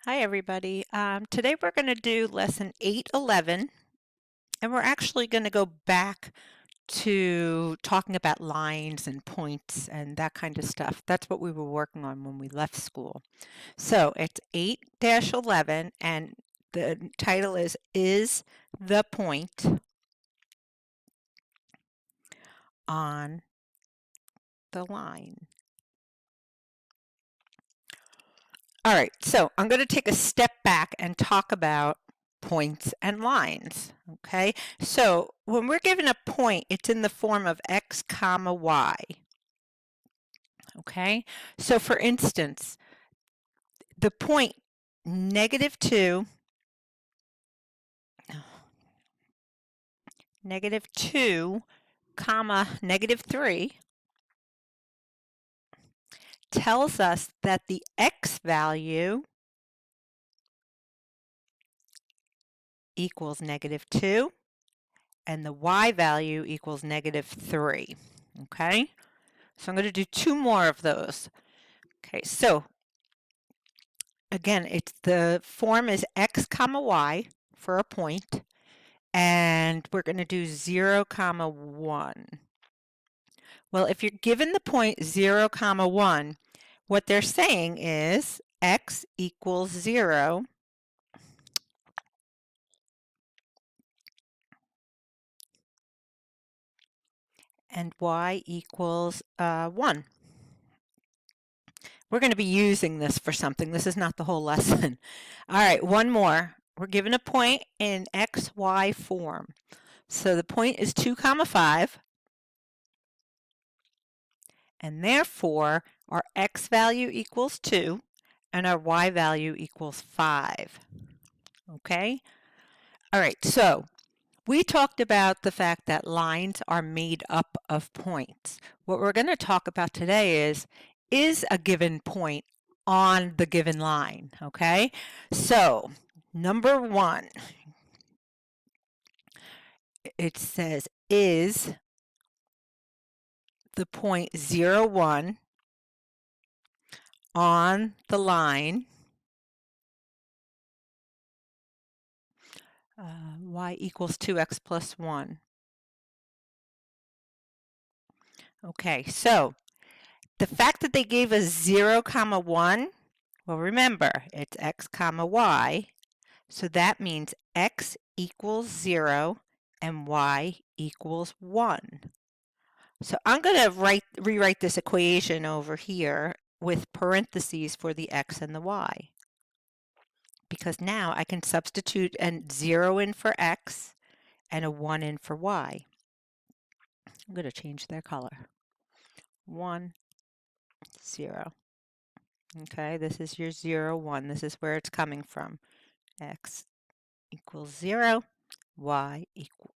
Hi everybody. Today we're going to do lesson 811 and we're actually going to go back to talking about lines and points and that kind of stuff. That's what we were working on when we left school. So it's 8-11 and the title is the point on the line. All right, so I'm going to take a step back and talk about points and lines, okay? So when we're given a point, it's in the form of x comma y, okay? So for instance, the point -2, -2, comma, -3 tells us that the x value equals -2 and the y value equals -3, okay? So I'm going to do two more of those. Okay, so again, it's the form is x comma y for a point, and we're going to do 0 comma 1. Well, if you're given the point 0 comma 1, what they're saying is x equals 0 and y equals 1. We're going to be using this for something. This is not the whole lesson. All right, one more. We're given a point in x, y form. So the point is 2 comma 5, and therefore our x value equals 2 and our y value equals 5. Okay? All right, so we talked about the fact that lines are made up of points. What we're going to talk about today is a given point on the given line, okay? So, number 1, it says is the point 0, 1 on the line y equals 2x plus 1. Okay, so the fact that they gave us 0 comma 1, well, remember, it's x comma y, so that means x equals 0 and y equals 1. So I'm going to rewrite this equation over here with parentheses for the x and the y, because now I can substitute a 0 in for x and a 1 in for y. I'm going to change their color. 1, 0. Okay, this is your 0, 1. This is where it's coming from. X equals 0, y equal.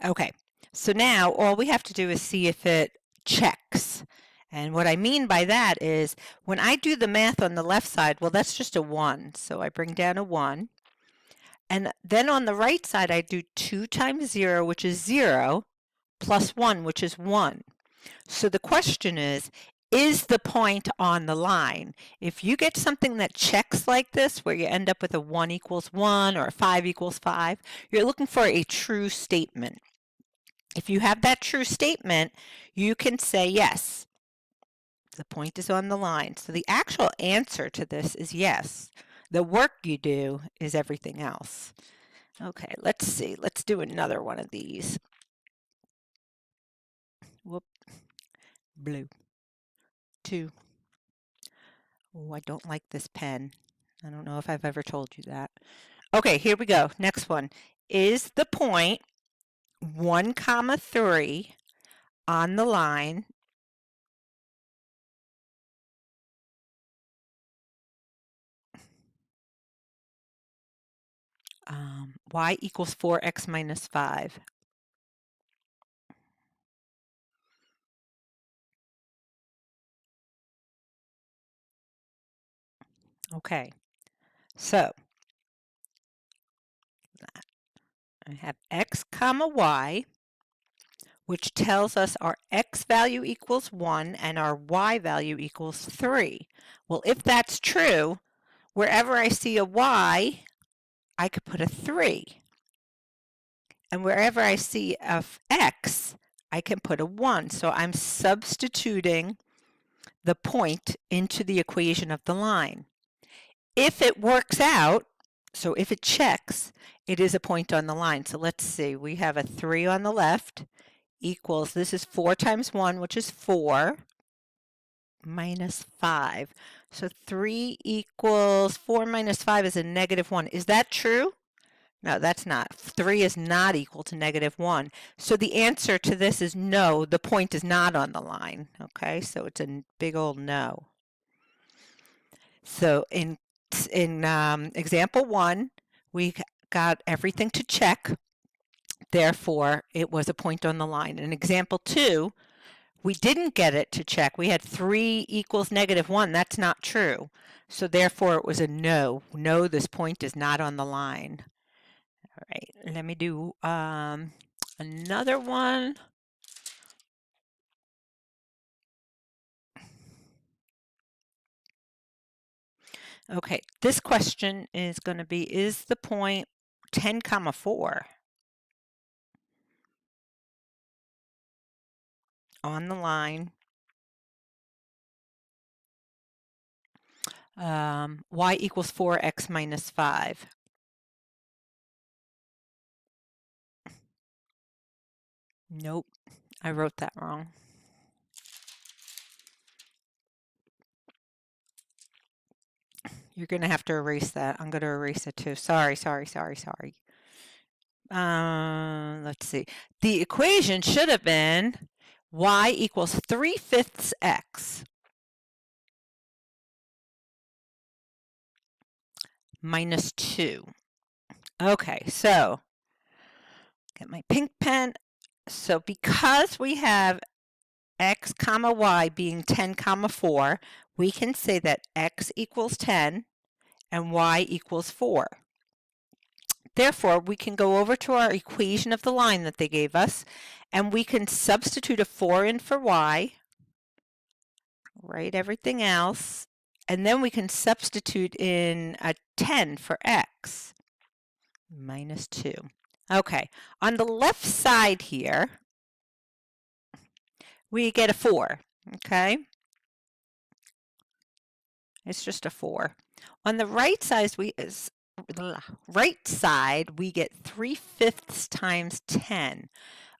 Okay, so now all we have to do is see if it checks. And what I mean by that is when I do the math on the left side, well, that's just a 1. So I bring down a 1. And then on the right side, I do 2 times 0, which is 0, plus 1, which is 1. So the question is the point on the line? If you get something that checks like this, where you end up with a 1 equals 1 or a 5 equals 5, you're looking for a true statement. If you have that true statement, you can say yes, the point is on the line. So the actual answer to this is yes. The work you do is everything else. Okay, let's see. Let's do another one of these. Whoop. Blue. 2. Oh, I don't like this pen. I don't know if I've ever told you that. Okay, here we go. Next one. Is the point 1 comma 3 on the line y equals 4x minus 5? Okay, so I have x comma y. which tells us our x value equals 1 and our y value equals 3. Well, if that's true, wherever I see a y, I could put a 3. And wherever I see a x, I can put a 1. So I'm substituting the point into the equation of the line. If it works out, so if it checks, it is a point on the line. So let's see, we have a 3 on the left equals, this is 4 times 1, which is 4, minus 5. So 3 equals 4 minus 5 is a negative 1. Is that true? No, that's not. 3 is not equal to negative 1. So the answer to this is no, the point is not on the line. Okay, so it's a big old no. So in example 1, we got everything to check. Therefore, it was a point on the line. In example 2, we didn't get it to check. We had 3 equals negative 1. That's not true. So therefore, it was a no. No, this point is not on the line. All right, let me do another one. Okay, this question is going to be, is the point 10 comma 4 on the line? Y equals 4x minus 5. Nope, I wrote that wrong. You're going to have to erase that. I'm going to erase it too. Sorry. Let's see. The equation should have been y equals 3/5 x minus 2. Okay, so get my pink pen. So because we have x comma y being 10 comma 4, we can say that x equals 10 and y equals 4. Therefore, we can go over to our equation of the line that they gave us, and we can substitute a 4 in for y, write everything else, and then we can substitute in a 10 for x, minus 2. Okay, on the left side here, we get a 4, okay? It's just a 4. On the right side, we get 3/5 times 10.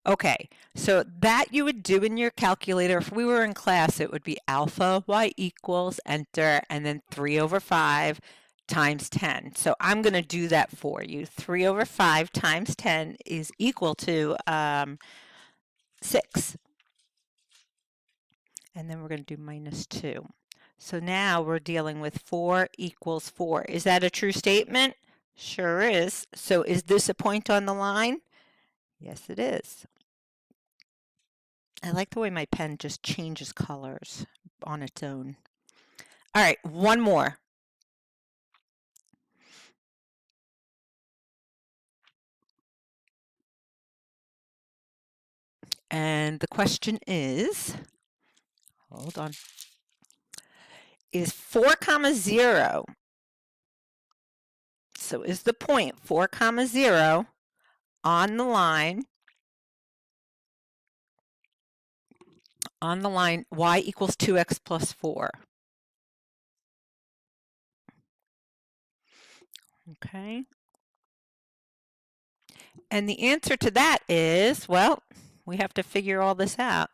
Okay, so that you would do in your calculator. If we were in class, it would be alpha y equals, enter, and then 3/5 times 10. So I'm going to do that for you. 3/5 times 10 is equal to 6. And then we're going to do minus 2. So now we're dealing with 4 equals 4. Is that a true statement? Sure is. So is this a point on the line? Yes, it is. I like the way my pen just changes colors on its own. All right, one more. And the question is, hold on, is 4 comma 0, so is the point 4 comma 0 on the line y equals 2x plus 4? Okay. And the answer to that is, well, we have to figure all this out.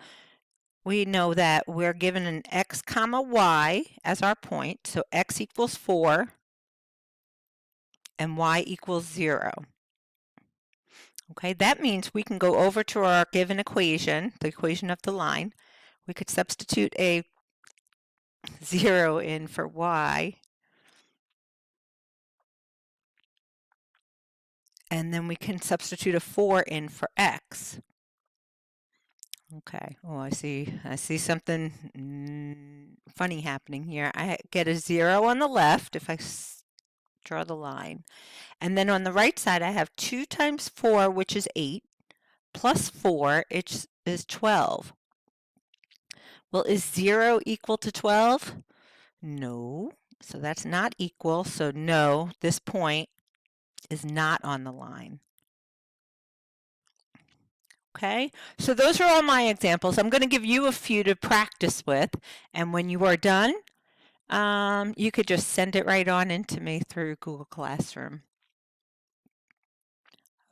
We know that we're given an x comma y as our point, so x equals 4 and y equals 0. Okay, that means we can go over to our given equation, the equation of the line. We could substitute a 0 in for y, and then we can substitute a 4 in for x. Okay, oh, I see something funny happening here. I get a 0 on the left if I draw the line. And then on the right side, I have 2 times 4, which is 8, plus 4 is 12. Well, is 0 equal to 12? No. So that's not equal. So no, this point is not on the line. Okay, so those are all my examples. I'm going to give you a few to practice with, and when you are done, you could just send it right on into me through Google Classroom.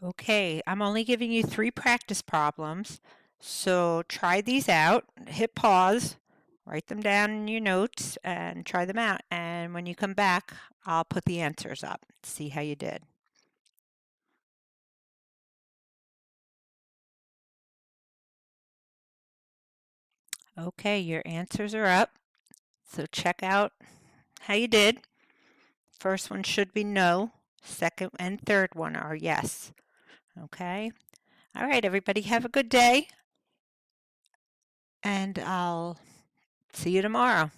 Okay, I'm only giving you 3 practice problems, so try these out. Hit pause, write them down in your notes, and try them out. And when you come back, I'll put the answers up. See how you did. Okay, your answers are up. So check out how you did. First one should be no. Second and third one are yes. Okay. All right, everybody, have a good day. And I'll see you tomorrow.